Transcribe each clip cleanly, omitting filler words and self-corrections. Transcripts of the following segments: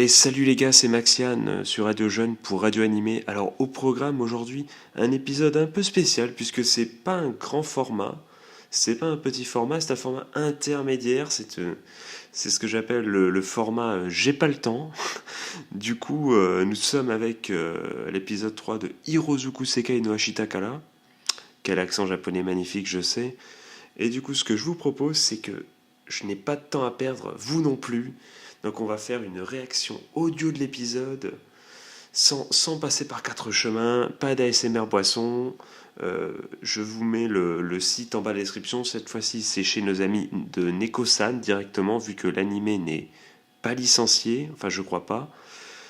Et salut les gars, c'est Maxiane sur Radio Jeune pour Radio Animé. Alors au programme aujourd'hui, un épisode un peu spécial puisque c'est pas un grand format, c'est pas un petit format, c'est un format intermédiaire, c'est ce que j'appelle le format J'ai pas le temps. Du coup, nous sommes avec l'épisode 3 de Hirozuku Sekai no Ashitakara. Quel accent japonais magnifique, je sais. Et du coup, ce que je vous propose, c'est que je n'ai pas de temps à perdre, vous non plus. Donc on va faire une réaction audio de l'épisode sans passer par quatre chemins, pas d'ASMR boisson. Je vous mets le site en bas de la description. Cette fois-ci, c'est chez nos amis de Nekosan directement, vu que l'animé n'est pas licencié, enfin je crois pas.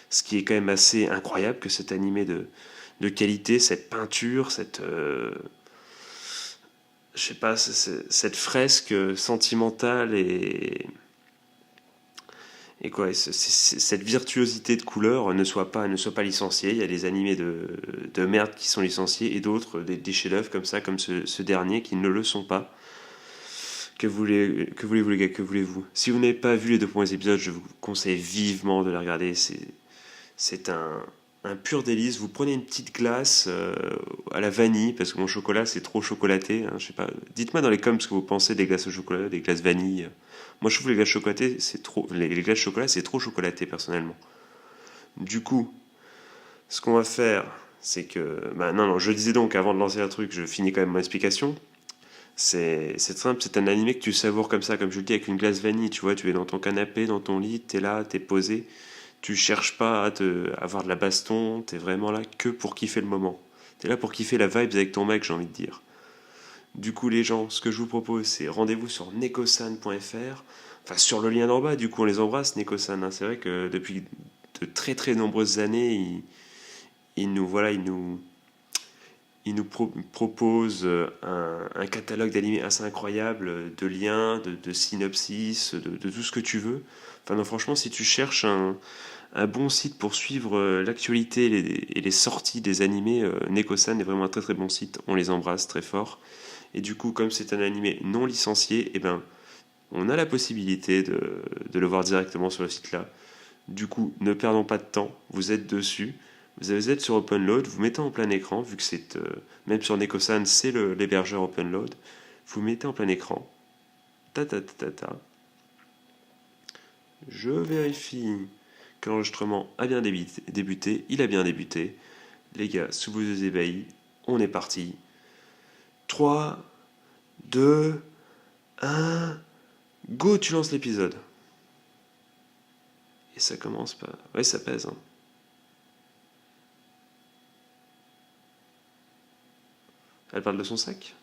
Ce qui est quand même assez incroyable que cet animé de qualité, cette peinture, je sais pas, cette fresque sentimentale et quoi, cette virtuosité de couleur ne soit pas licenciée. Il y a des animés de merde qui sont licenciés et d'autres, des chefs-d'œuvre comme ça, comme ce dernier, qui ne le sont pas. Que voulez-vous les gars, que voulez-vous? Si vous n'avez pas vu les deux premiers épisodes, je vous conseille vivement de les regarder. C'est un pur délice. Vous prenez une petite glace à la vanille, parce que mon chocolat c'est trop chocolaté, hein, je sais pas. Dites-moi dans les coms ce que vous pensez des glaces au chocolat, des glaces vanille. Moi je trouve les glaces chocolatées, les glaces chocolat c'est trop chocolaté personnellement. Du coup, ce qu'on va faire, c'est que, bah non, non, je disais donc avant de lancer un truc, je finis quand même mon explication. C'est simple, c'est un animé que tu savoures comme ça, comme je le dis, avec une glace vanille, tu vois, tu es dans ton canapé, dans ton lit, t'es là, t'es posé, tu cherches pas à avoir de la baston, t'es vraiment là que pour kiffer le moment. T'es là pour kiffer la vibe avec ton mec, j'ai envie de dire. Du coup, les gens, ce que je vous propose, c'est rendez-vous sur nekosan.fr, enfin sur le lien d'en bas, du coup on les embrasse, Nekosan, hein. C'est vrai que depuis de très très nombreuses années, ils nous proposent un catalogue d'animés assez incroyable, de liens, de synopsis, de tout ce que tu veux. Enfin, non, franchement, si tu cherches un bon site pour suivre l'actualité et les sorties des animés, Nekosan est vraiment un très très bon site. On les embrasse très fort. Et du coup, comme c'est un animé non licencié, eh ben, on a la possibilité de le voir directement sur le site là. Du coup, ne perdons pas de temps, vous êtes dessus, vous êtes sur OpenLoad, vous mettez en plein écran, vu que c'est même sur Nekosan, c'est l'hébergeur OpenLoad, vous mettez en plein écran. Ta ta ta ta ta. Je vérifie que l'enregistrement a bien débuté, il a bien débuté. Les gars, sous vos yeux ébahis, on est parti. 3, 2, 1, go, tu lances l'épisode. Et ça commence pas. Ouais, ça pèse, hein. Elle parle de son sac?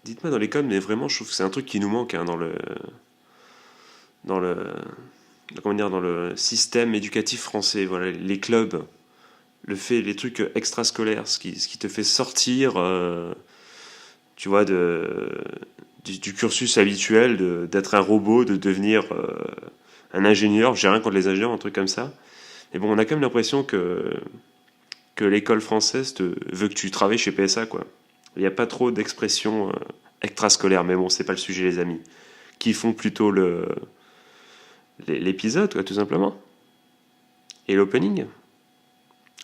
Dites-moi dans les coms, mais vraiment, je trouve que c'est un truc qui nous manque, hein, dans le, comment dire, dans le système éducatif français. Voilà, les clubs, les trucs extrascolaires, ce qui te fait sortir, tu vois, du cursus habituel d'être un robot, de devenir un ingénieur. J'ai rien contre les ingénieurs, un truc comme ça. Mais bon, on a quand même l'impression que l'école française veut que tu travailles chez PSA, quoi. Il n'y a pas trop d'expressions extrascolaires, mais bon, c'est pas le sujet, les amis. Qui font plutôt l'épisode, quoi, tout simplement. Et l'opening.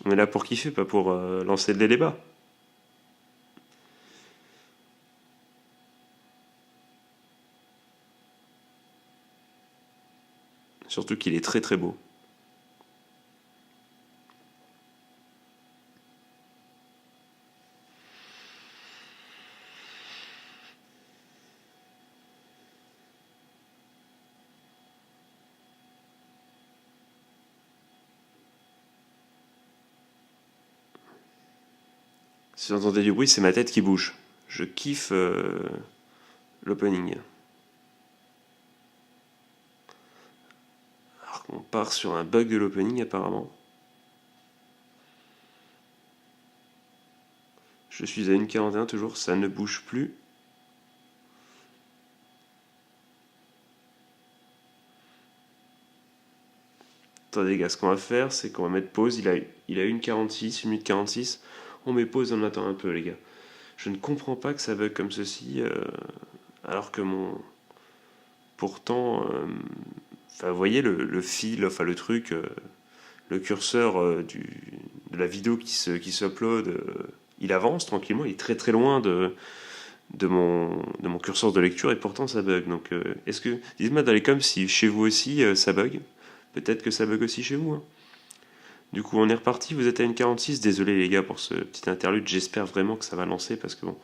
On est là pour kiffer, pas pour lancer des débats. Surtout qu'il est très très beau. Si vous entendez du bruit, c'est ma tête qui bouge. Je kiffe l'opening. Alors qu'on part sur un bug de l'opening apparemment. Je suis à 1,41 toujours, ça ne bouge plus. Attendez les gars, ce qu'on va faire, c'est qu'on va mettre pause. Il a 1 minute 46. On met pause, on attend un peu les gars. Je ne comprends pas que ça bug comme ceci, alors que mon... Pourtant, enfin, vous voyez le fil, enfin le truc, le curseur de la vidéo qui se upload, il avance tranquillement, il est très très loin de mon curseur de lecture et pourtant ça bug. Donc, dites-moi dans les coms si chez vous aussi ça bug. Peut-être que ça bug aussi chez vous, hein. Du coup, on est reparti, vous êtes à 1,46. Désolé les gars pour ce petit interlude, j'espère vraiment que ça va lancer parce que bon,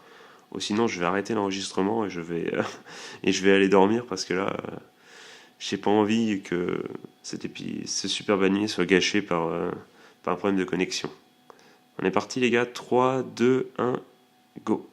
sinon je vais arrêter l'enregistrement et je vais aller dormir parce que là, j'ai pas envie que ce super bannier soit gâché par un problème de connexion. On est parti les gars, 3, 2, 1, go.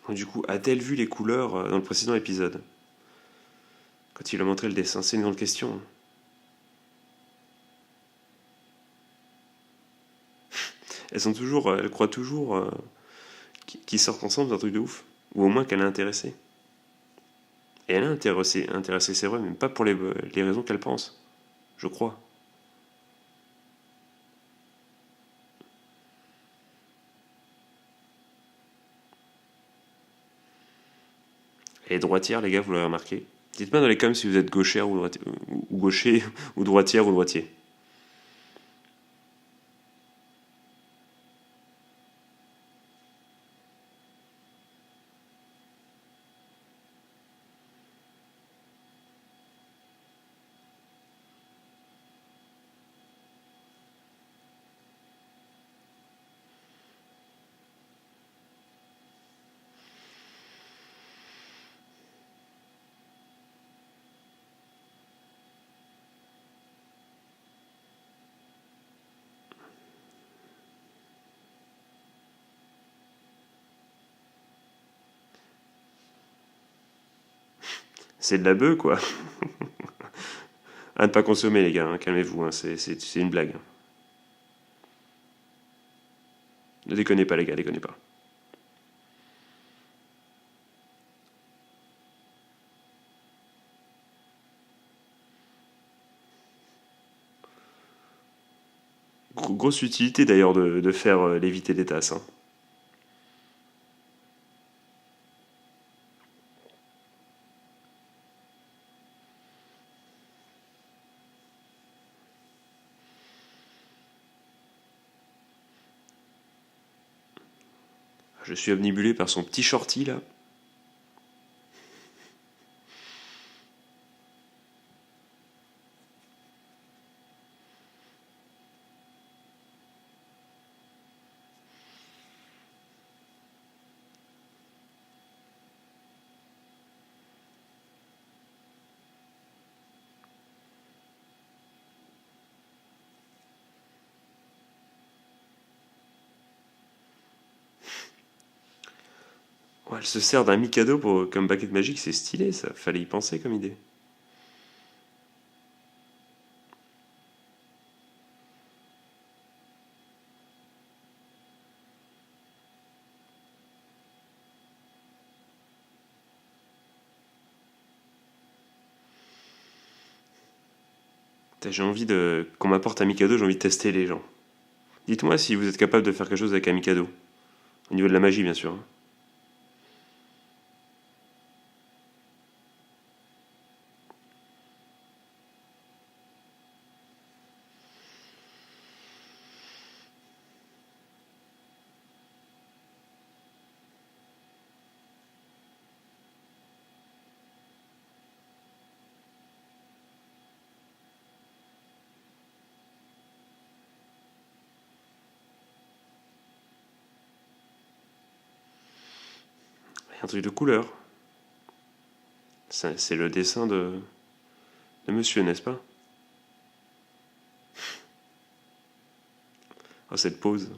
Donc, du coup, a-t-elle vu les couleurs dans le précédent épisode? Quand il a montré le dessin, c'est une grande question. Elle croit toujours qu'ils sortent ensemble, c'est un truc de ouf. Ou au moins qu'elle est intéressée. Et elle est intéressée c'est vrai, mais pas pour les raisons qu'elle pense. Je crois. Elle est droitière, les gars, vous l'avez remarqué. Dites-moi dans les coms si vous êtes gauchère ou gaucher, ou droitière ou droitier. C'est de la bœuf, quoi. À ne pas consommer, les gars, hein, calmez-vous, hein, c'est une blague. Ne déconnez pas, les gars, déconnez pas. Grosse utilité d'ailleurs de faire léviter des tasses, hein. Je suis omnibulé par son petit shorty là. Ouais, elle se sert d'un Mikado comme baguette magique, c'est stylé ça. Fallait y penser comme idée. J'ai envie qu'on m'apporte un Mikado, j'ai envie de tester les gens. Dites-moi si vous êtes capable de faire quelque chose avec un Mikado. Au niveau de la magie, bien sûr, hein. Un truc de couleur. C'est le dessin de monsieur, n'est-ce pas? Oh, cette pause.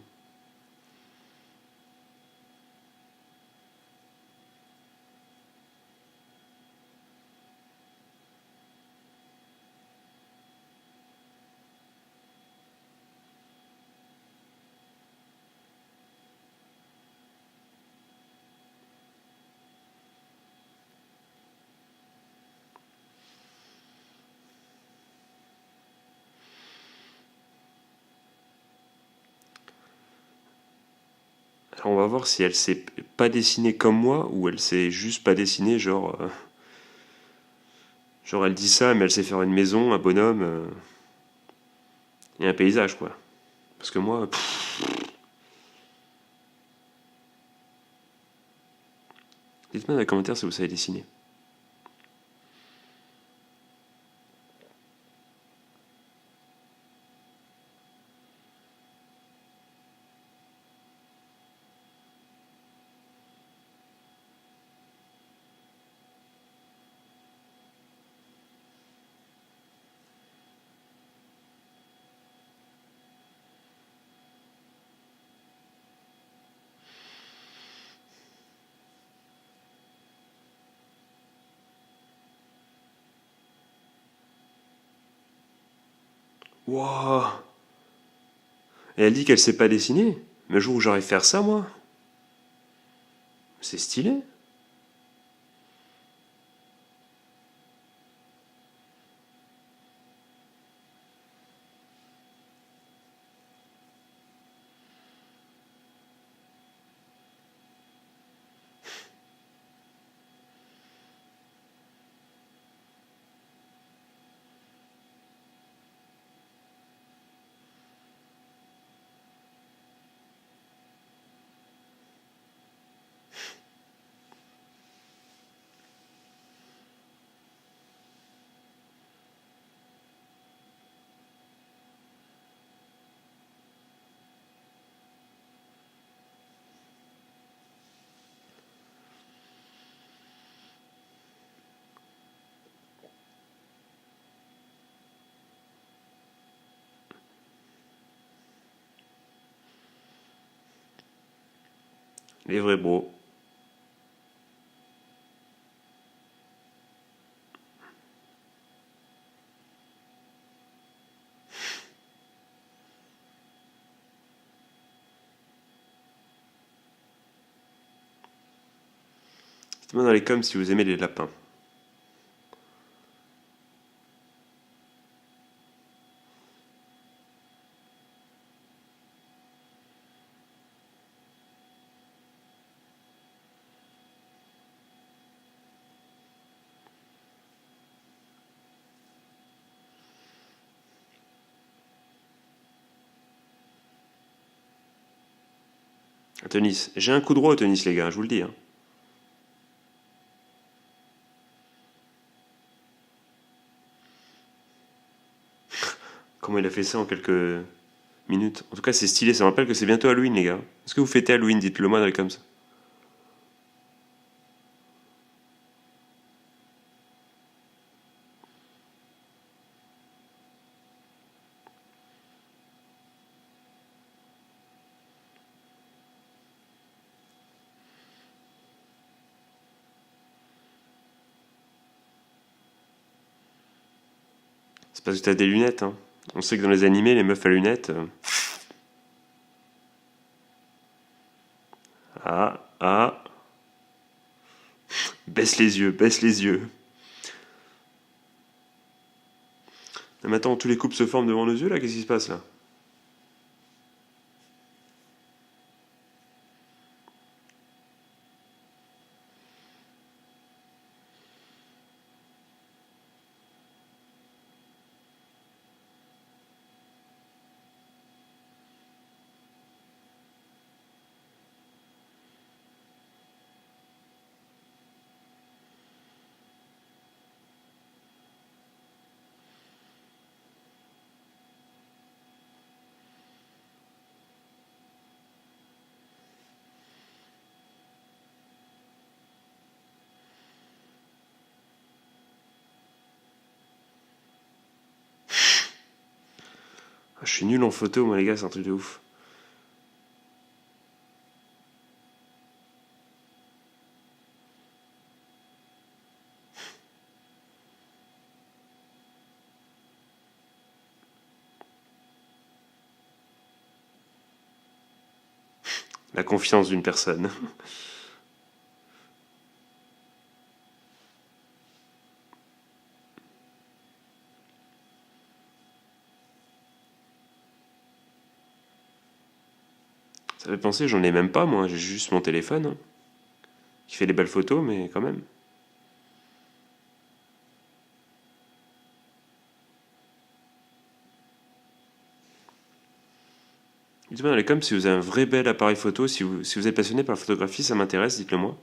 Alors, on va voir si elle sait pas dessiner comme moi ou elle sait juste pas dessiner, genre elle dit ça, mais elle sait faire une maison, un bonhomme et un paysage, quoi. Parce que moi, dites-moi dans les commentaires si vous savez dessiner. Wouah! Et elle dit qu'elle sait pas dessiner. Mais le jour où j'arrive à faire ça, moi, c'est stylé. Les vrais bros. Dites-moi dans les coms si vous aimez les lapins. À tennis. J'ai un coup droit au tennis, les gars, je vous le dis. Hein. Comment il a fait ça en quelques minutes. En tout cas, c'est stylé. Ça me rappelle que c'est bientôt Halloween, les gars. Est-ce que vous fêtez Halloween? Dites-le moi dans les coms. C'est parce que t'as des lunettes. Hein. On sait que dans les animés, les meufs à lunettes. Ah, ah. Baisse les yeux, baisse les yeux. Mais maintenant, tous les couples se forment devant nos yeux, là. Qu'est-ce qui se passe, là? Ah, je suis nul en photo, moi, les gars, c'est un truc de ouf. La confiance d'une personne. Ça fait penser, j'en ai même pas, moi. J'ai juste mon téléphone, hein, qui fait des belles photos, mais quand même. Dites-moi dans les coms si vous avez un vrai bel appareil photo, si vous êtes passionné par la photographie, ça m'intéresse, dites-le moi.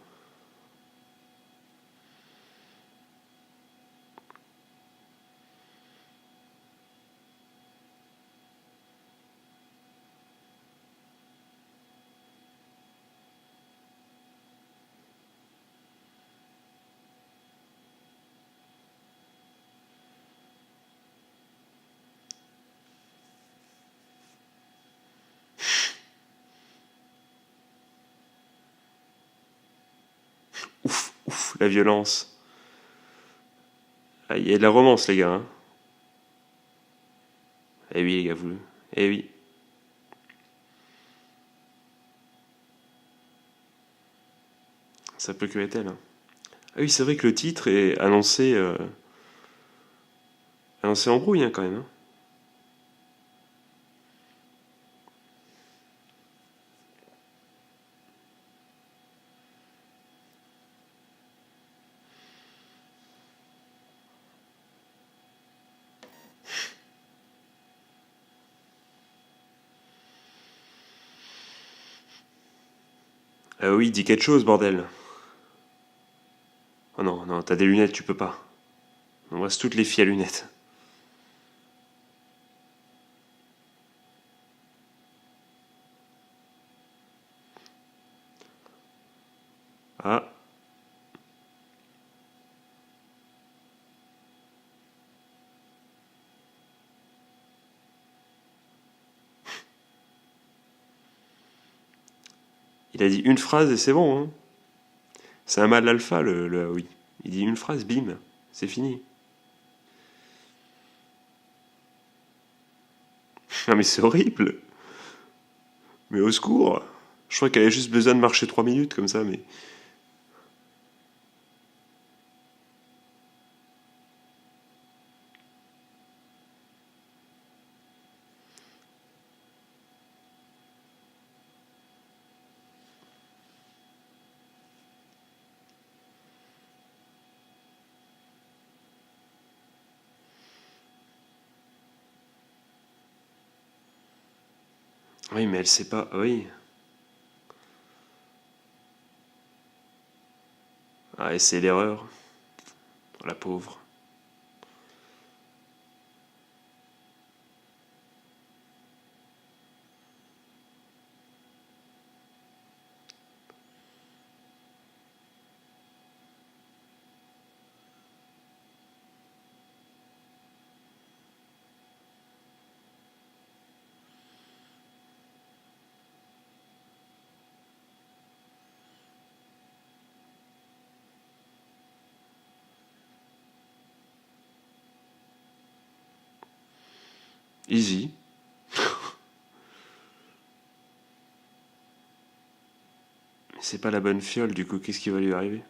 Ouf, ouf, la violence. Ah, il y a de la romance, les gars. Hein. Eh oui, les gars, vous. Eh oui. Ça peut que être elle. Hein. Ah oui, c'est vrai que le titre est annoncé en brouille, hein, quand même. Hein. Ah oui, dis quelque chose, bordel. Oh non, non, t'as des lunettes, tu peux pas. On embrasse toutes les filles à lunettes. Ah, il a dit une phrase et c'est bon. Hein. C'est un mâle alpha, le oui. Il dit une phrase, bim, c'est fini. Ah mais c'est horrible. Mais au secours. Je crois qu'elle avait juste besoin de marcher 3 minutes comme ça, mais... Oui, mais elle sait pas. Oui. Ah, et c'est l'erreur. La pauvre. Easy. Mais c'est pas la bonne fiole, du coup, qu'est-ce qui va lui arriver?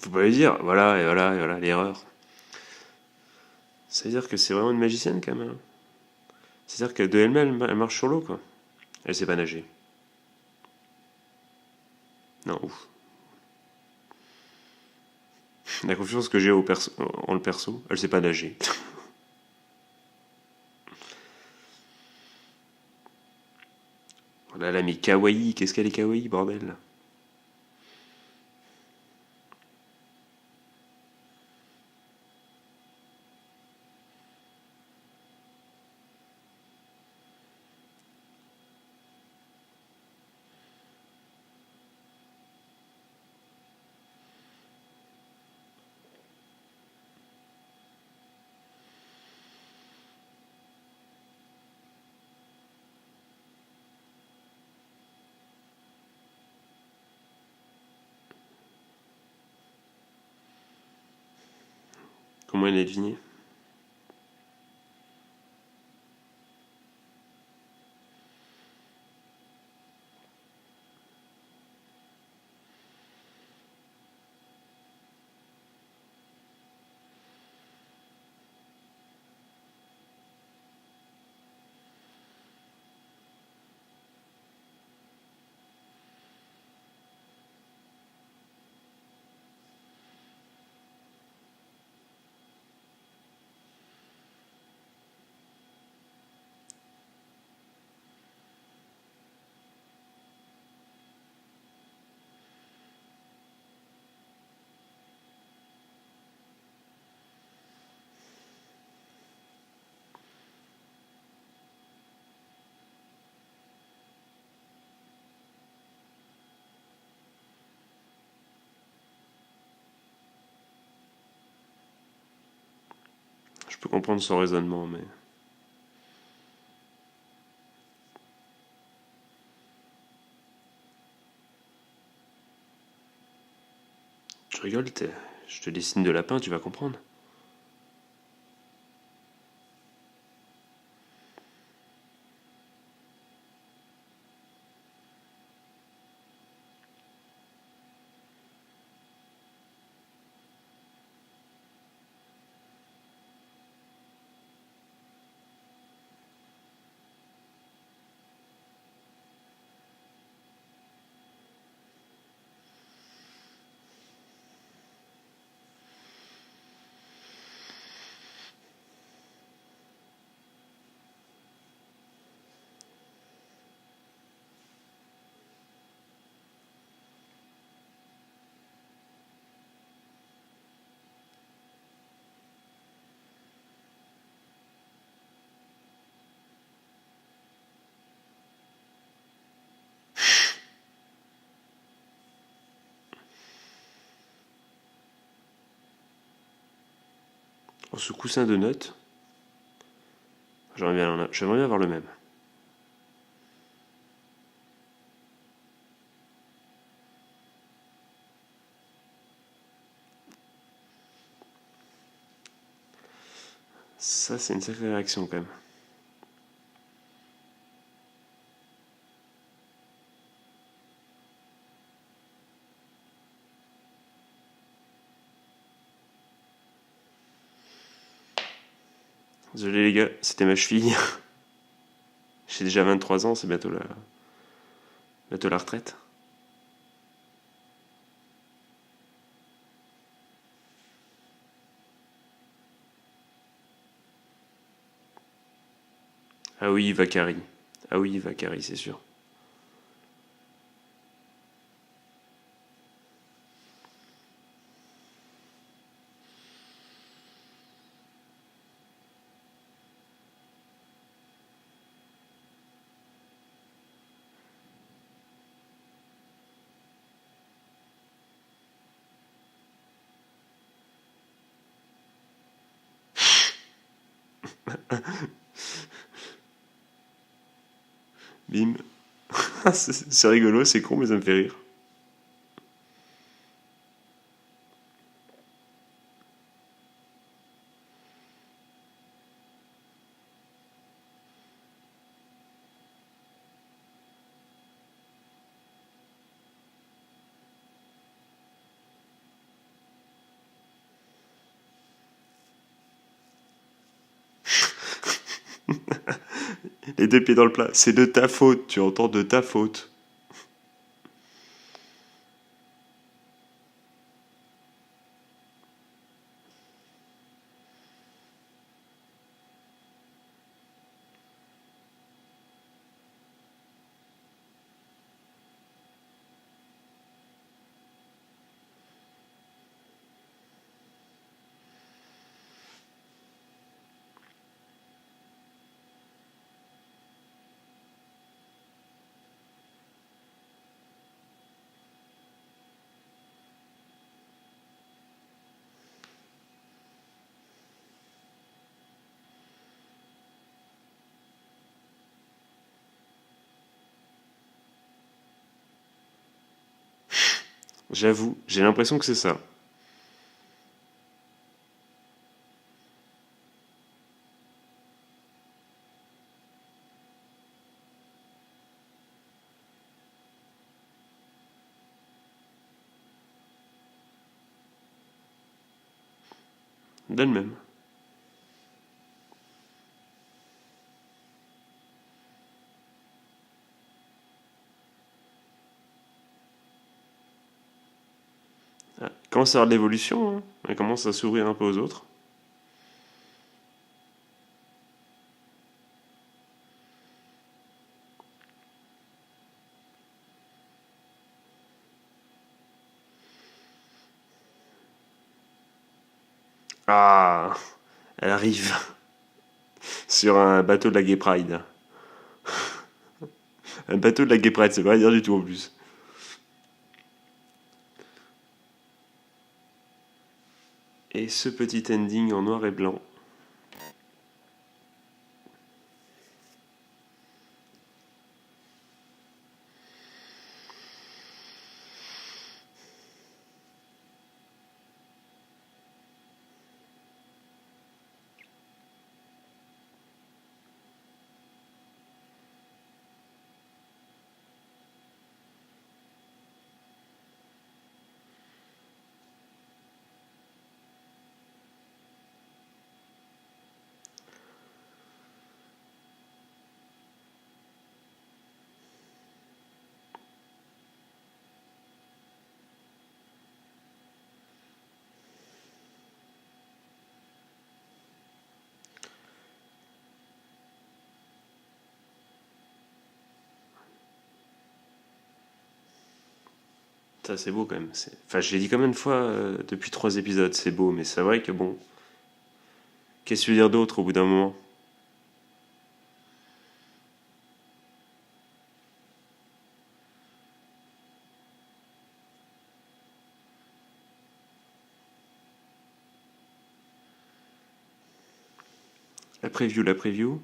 Faut pas lui dire, voilà, et voilà, et voilà, l'erreur. Ça veut dire que c'est vraiment une magicienne, quand même. Hein. C'est-à-dire que de elle-même, elle marche sur l'eau, quoi. Elle sait pas nager. Non, ouf. La confiance que j'ai en le perso, elle sait pas nager. Oh là là, mais kawaii, qu'est-ce qu'elle est kawaii, bordel? Comment il est deviné? Je peux comprendre son raisonnement, mais... Tu rigoles, je te dessine de lapin, tu vas comprendre. Oh, ce coussin de notes, j'aimerais bien avoir le même. Ça, c'est une sacrée réaction quand même. Désolé les gars, c'était ma cheville. J'ai déjà 23 ans, c'est bientôt la retraite. Ah oui, Vakari. Ah oui, Vakari, c'est sûr. Bim. C'est rigolo, c'est con, mais ça me fait rire. Les deux pieds dans le plat, c'est de ta faute, tu entends, de ta faute. J'avoue, j'ai l'impression que c'est ça. d'elle-même. Ah, elle commence à avoir de l'évolution, hein. Elle commence à s'ouvrir un peu aux autres. Ah, elle arrive sur un bateau de la Gay Pride. Un bateau de la Gay Pride, c'est pas à dire du tout en plus. Et ce petit ending en noir et blanc. Ça, c'est beau quand même. Enfin, je l'ai dit combien de fois depuis 3 épisodes, c'est beau, mais c'est vrai que bon. Qu'est-ce que tu veux dire d'autre au bout d'un moment? La preview, la preview.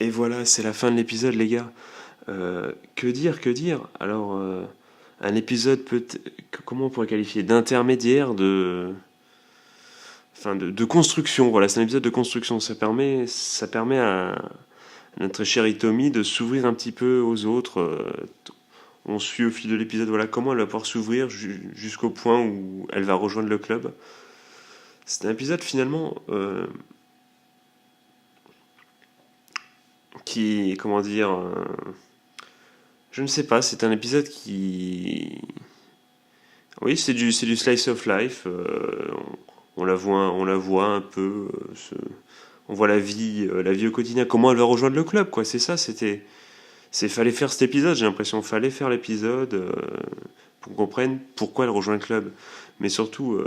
Et voilà, c'est la fin de l'épisode, les gars. Que dire, que dire? Alors, un épisode comment on pourrait qualifier? D'intermédiaire, enfin, de construction. Voilà, c'est un épisode de construction. Ça permet à notre cher Hitomi de s'ouvrir un petit peu aux autres. On suit au fil de l'épisode, voilà, comment elle va pouvoir s'ouvrir jusqu'au point où elle va rejoindre le club. C'est un épisode finalement qui, comment dire, je ne sais pas, c'est un épisode qui, oui, c'est du slice of life. On la voit un peu. On voit la vie au quotidien. Comment elle va rejoindre le club, quoi. C'est ça. Fallait faire cet épisode. J'ai l'impression, fallait faire l'épisode pour qu'on comprenne pourquoi elle rejoint le club. Mais surtout,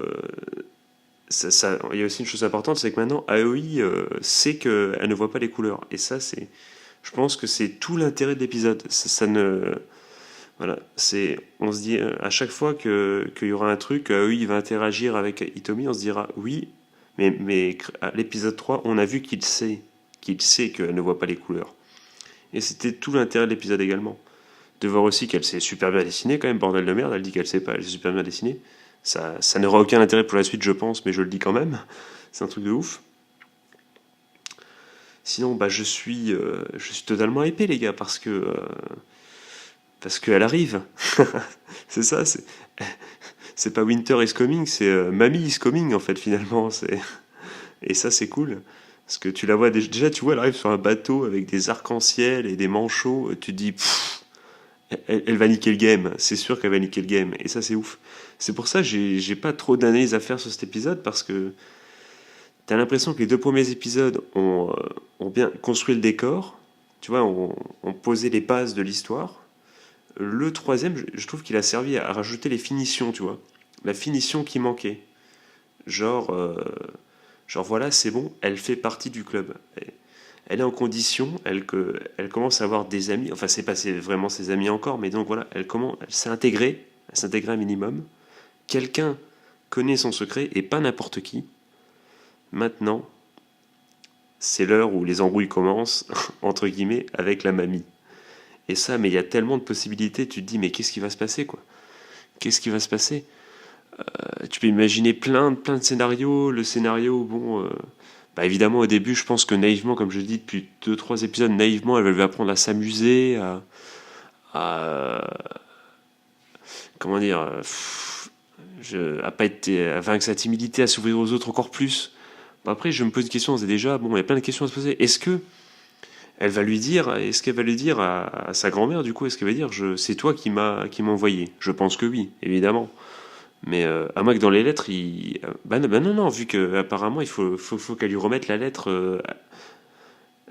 il y a aussi une chose importante, c'est que maintenant Aoi sait qu'elle ne voit pas les couleurs. Et ça, je pense que c'est tout l'intérêt de l'épisode. Ça ne, voilà, on se dit à chaque fois qu'il y aura un truc, il va interagir avec Hitomi, on se dira oui, mais à l'épisode 3 on a vu qu'il sait qu'elle ne voit pas les couleurs. Et c'était tout l'intérêt de l'épisode également. De voir aussi qu'elle s'est super bien dessinée quand même, bordel de merde, elle dit qu'elle sait pas, elle s'est super bien dessinée. Ça n'aura aucun intérêt pour la suite, je pense, mais je le dis quand même. C'est un truc de ouf. Sinon, bah, je suis totalement épais, les gars, parce qu'elle arrive. C'est ça, c'est pas Winter is coming, c'est Mamie is coming, en fait, finalement. Et ça, c'est cool. Parce que tu la vois, déjà, tu vois, elle arrive sur un bateau avec des arcs-en-ciel et des manchots. Tu te dis, pff, elle va niquer le game. C'est sûr qu'elle va niquer le game. Et ça, c'est ouf. C'est pour ça que j'ai pas trop d'analyse à faire sur cet épisode, parce que t'as l'impression que les 2 premiers épisodes ont bien construit le décor. Tu vois, ont posé les bases de l'histoire. Le troisième, je trouve qu'il a servi à rajouter les finitions, tu vois. La finition qui manquait. Genre, genre voilà, c'est bon, elle fait partie du club. Elle est en condition, elle commence à avoir des amis. Enfin, c'est pas vraiment ses amis encore, mais donc voilà, elle s'est intégrée un minimum. Quelqu'un connaît son secret, et pas n'importe qui. Maintenant, c'est l'heure où les embrouilles commencent, entre guillemets, avec la mamie. Et ça, mais il y a tellement de possibilités, tu te dis, mais qu'est-ce qui va se passer, quoi? Qu'est-ce qui va se passer? Tu peux imaginer plein de scénarios. Le scénario, bon, bah évidemment au début, je pense que naïvement, comme je dis depuis 2-3 épisodes, naïvement, elle va apprendre à s'amuser, à comment dire, à pas être, à vaincre sa timidité, à s'ouvrir aux autres encore plus. Bon, après, je me pose une question, c'est déjà, bon, il y a plein de questions à se poser. Est-ce qu'elle va lui dire à sa grand-mère, du coup, est-ce qu'elle va dire, c'est toi qui m'a envoyé? Je pense que oui, évidemment. Mais à moins que dans les lettres, bah non, non, vu qu'apparemment, faut qu'elle lui remette la lettre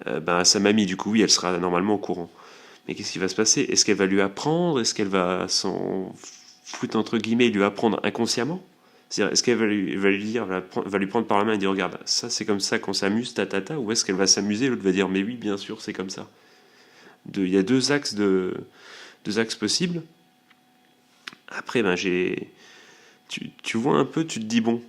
bah, à sa mamie, du coup, oui, elle sera normalement au courant. Mais qu'est-ce qui va se passer? Est-ce qu'elle va lui apprendre? Est-ce qu'elle va s'en foutre, entre guillemets, lui apprendre inconsciemment? C'est-à-dire, est-ce qu'elle va lui dire, va lui prendre par la main et dire, regarde, ça c'est comme ça qu'on s'amuse, ou est-ce qu'elle va s'amuser, l'autre va dire, mais oui, bien sûr, c'est comme ça. Il y a deux axes possibles. Après, ben, tu vois un peu, tu te dis, bon,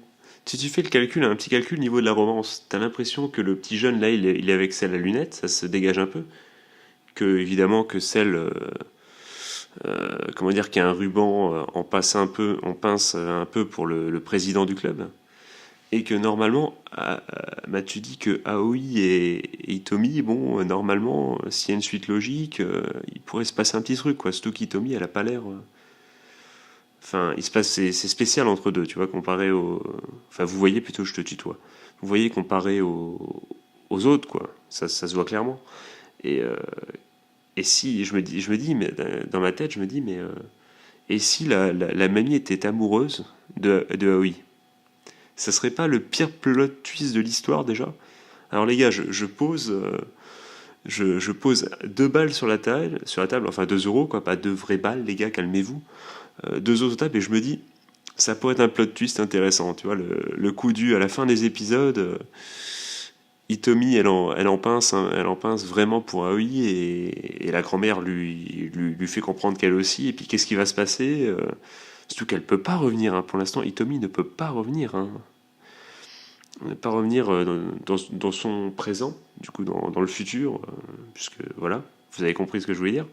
si tu fais le calcul, un petit calcul au niveau de la romance, t'as l'impression que le petit jeune, là, il est avec celle à lunettes, ça se dégage un peu. Que, évidemment, que celle, comment dire, qui a un ruban en pince un peu pour le président du club. Et que normalement, bah, tu dis que Aoi et Hitomi, bon, normalement, s'il y a une suite logique, il pourrait se passer un petit truc, quoi. Surtout qu'Hitomi, elle a pas l'air. Enfin, il se passe, c'est spécial entre deux, tu vois, comparé au. Enfin, vous voyez plutôt, je te tutoie. Vous voyez comparé aux autres, quoi. Ça se voit clairement. Et, euh, et si, je me dis, mais dans ma tête, je me dis, mais. Et si la mamie était amoureuse de Aoi? Ça serait pas le pire plot twist de l'histoire déjà? Alors les gars, je pose 2 balles sur la table, enfin 2 euros, quoi, pas 2 vraies balles, les gars, calmez-vous. 2 euros sur la table, et je me dis, ça pourrait être un plot twist intéressant, tu vois, le coup du à la fin des épisodes. Hitomi, elle en pince vraiment pour Aoi, et la grand-mère lui fait comprendre qu'elle aussi, et puis qu'est-ce qui va se passer? Surtout qu'elle peut pas revenir, hein. Pour l'instant, Hitomi ne peut pas revenir, hein. Ne pas revenir dans son présent, du coup dans le futur, puisque voilà, vous avez compris ce que je voulais dire.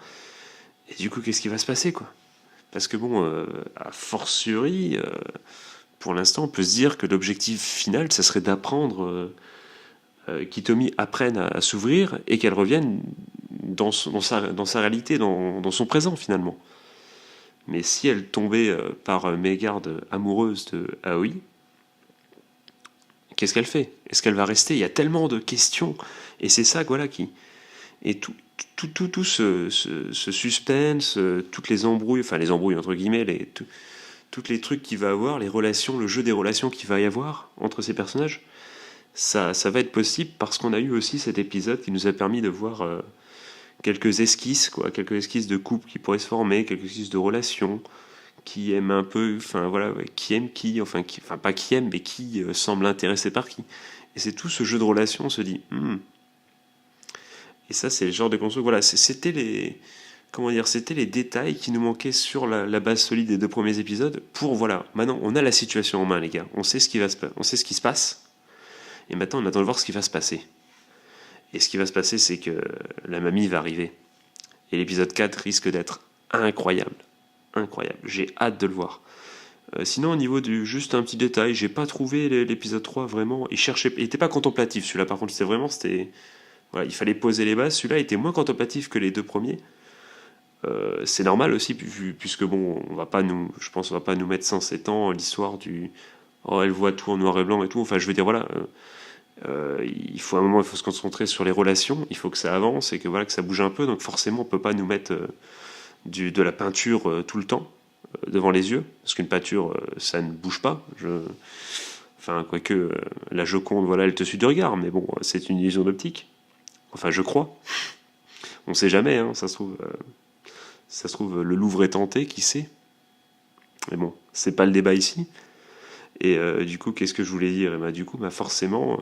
Et du coup, qu'est-ce qui va se passer, quoi? Parce que bon, a fortiori, pour l'instant, on peut se dire que l'objectif final, ça serait d'apprendre qu'Hitomi apprenne à s'ouvrir et qu'elle revienne dans sa réalité, dans son présent finalement. Mais si elle tombait par mégarde amoureuse de Aoi, qu'est-ce qu'elle fait? Est-ce qu'elle va rester? Il y a tellement de questions. Et c'est ça, voilà, qui. Et tout ce suspense, toutes les embrouilles, enfin les embrouilles entre guillemets, toutes les trucs qu'il va avoir, les relations, le jeu des relations qu'il va y avoir entre ces personnages, ça va être possible parce qu'on a eu aussi cet épisode qui nous a permis de voir quelques esquisses, quoi, quelques esquisses de couple qui pourraient se former, quelques esquisses de relations, qui aiment un peu, enfin voilà, ouais, qui aime qui, enfin pas qui aime, mais qui semble intéressé par qui. Et c'est tout ce jeu de relations, on se dit, et ça c'est le genre de construction, voilà, c'était les, comment dire, c'était les détails qui nous manquaient sur la base solide des 2 premiers épisodes, pour, voilà, maintenant on a la situation en main, les gars, on sait ce qui se passe, et maintenant on attend de voir ce qui va se passer. Et ce qui va se passer, c'est que la mamie va arriver. Et l'épisode 4 risque d'être incroyable. Incroyable. J'ai hâte de le voir. Sinon, au niveau du. Juste un petit détail, j'ai pas trouvé l'épisode 3 vraiment. Il était pas contemplatif celui-là, par contre, Voilà, il fallait poser les bases. Celui-là était moins contemplatif que les 2 premiers. C'est normal aussi, puisque bon, je pense, on va pas nous mettre 107 ans l'histoire du. Oh, elle voit tout en noir et blanc et tout. Enfin, je veux dire, voilà. Il faut un moment, il faut se concentrer sur les relations, il faut que ça avance et que voilà que ça bouge un peu. Donc forcément, on peut pas nous mettre de la peinture tout le temps devant les yeux, parce qu'une peinture, ça ne bouge pas. Enfin, quoique la Joconde, voilà, elle te suit du regard, mais bon, c'est une illusion d'optique. Enfin, je crois. On sait jamais, hein, ça se trouve, le Louvre est tenté, qui sait. Mais bon, c'est pas le débat ici. Et du coup, qu'est-ce que je voulais dire? Et bah, du coup, bah, forcément,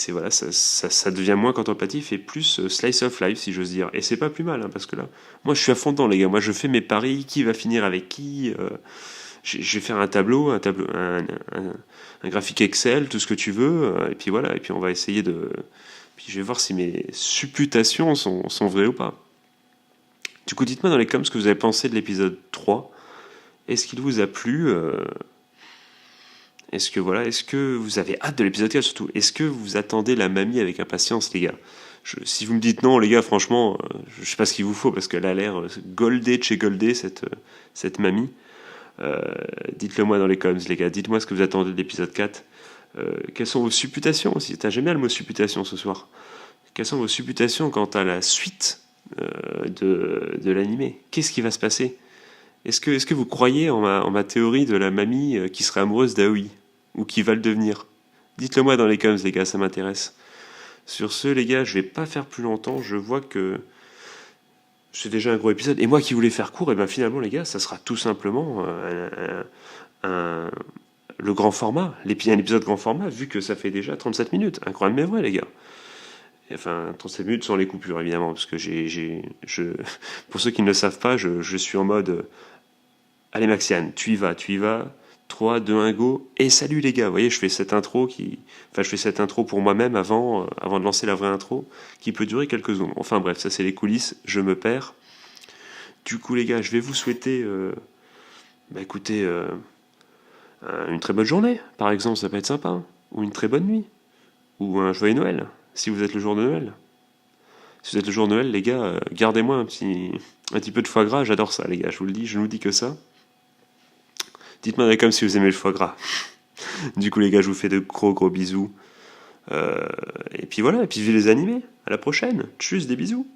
voilà, ça devient moins contemplatif et plus slice of life, si j'ose dire. Et c'est pas plus mal, hein, parce que là, moi, je suis à fond dedans, les gars. Moi, je fais mes paris, qui va finir avec qui. Je vais faire un tableau, un graphique Excel, tout ce que tu veux. Et puis voilà, et puis on va essayer de. Puis je vais voir si mes supputations sont vraies ou pas. Du coup, dites-moi dans les coms ce que vous avez pensé de l'épisode 3. Est-ce qu'il vous a plu Est-ce que vous avez hâte de l'épisode 4 surtout? Est-ce que vous attendez la mamie avec impatience, les gars? Si vous me dites non, les gars, franchement, je sais pas ce qu'il vous faut parce qu'elle a l'air goldée de chez goldée, cette mamie. Dites-le moi dans les comments, les gars. Dites-moi ce que vous attendez de l'épisode 4. Quelles sont vos supputations aussi? J'aime bien le mot supputation ce soir. Quelles sont vos supputations quant à la suite de l'animé? Qu'est-ce qui va se passer? Est-ce que vous croyez en ma théorie de la mamie qui serait amoureuse d'Aoi? Ou qui va le devenir? Dites-le moi dans les comments, les gars, ça m'intéresse. Sur ce, les gars, je vais pas faire plus longtemps. Je vois que c'est déjà un gros épisode. Et moi qui voulais faire court, et ben finalement, les gars, ça sera tout simplement le grand format. Un épisode grand format, vu que ça fait déjà 37 minutes. Incroyable mais vrai, les gars. Enfin, 37 minutes sans les coupures, évidemment, parce que pour ceux qui ne le savent pas, je suis en mode allez, Maxiane, tu y vas. 3, 2, 1, go. Et salut les gars, vous voyez, je fais cette intro pour moi-même avant de lancer la vraie intro, qui peut durer quelques secondes. Enfin bref, ça c'est les coulisses, je me perds. Du coup les gars, je vais vous souhaiter, écoutez, une très bonne journée, par exemple, ça peut être sympa. Ou une très bonne nuit. Ou un joyeux Noël, si vous êtes le jour de Noël. Si vous êtes le jour de Noël, les gars, gardez-moi un petit peu de foie gras, j'adore ça les gars, je vous le dis, je ne vous dis que ça. Dites-moi comme si vous aimez le foie gras. Du coup les gars, je vous fais de gros bisous. Et puis voilà, et puis vivez les animés. À la prochaine. Tchuss, des bisous.